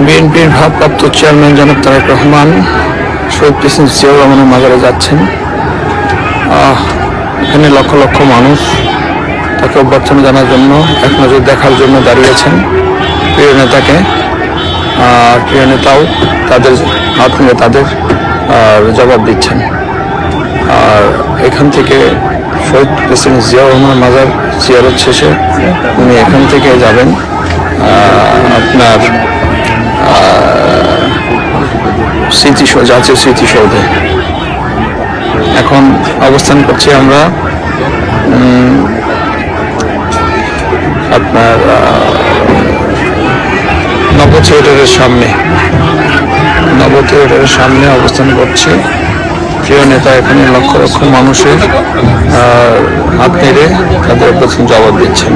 বিএনপির ভারপ্রাপ্ত চেয়ারম্যান জনাব তারেক রহমান শহীদ প্রেসিডেন্ট জিয়াউর রহমানের মাজারে যাচ্ছেন। এখানে লক্ষ লক্ষ মানুষ তাকে অভ্যর্থনা জানার জন্য, এক নজর দেখার জন্য দাঁড়িয়েছেন প্রিয় নেতাকে। প্রিয় নেতাও তাদের হাত নিয়ে তাদের জবাব দিচ্ছেন। আর এখান থেকে শহীদ প্রেসিডেন্ট জিয়াউর রহমানের মাজার জিয়ারত শেষে উনি এখান থেকে যাবেন আপনার জাতীয় স্মৃতিসৌধে। এখন অবস্থান করছি আমরা আপনার নব থিয়েটারের সামনে অবস্থান করছি। প্রিয় নেতা এখানে লক্ষ লক্ষ মানুষের হাত নেড়ে তাদের প্রতি জবাব দিচ্ছেন।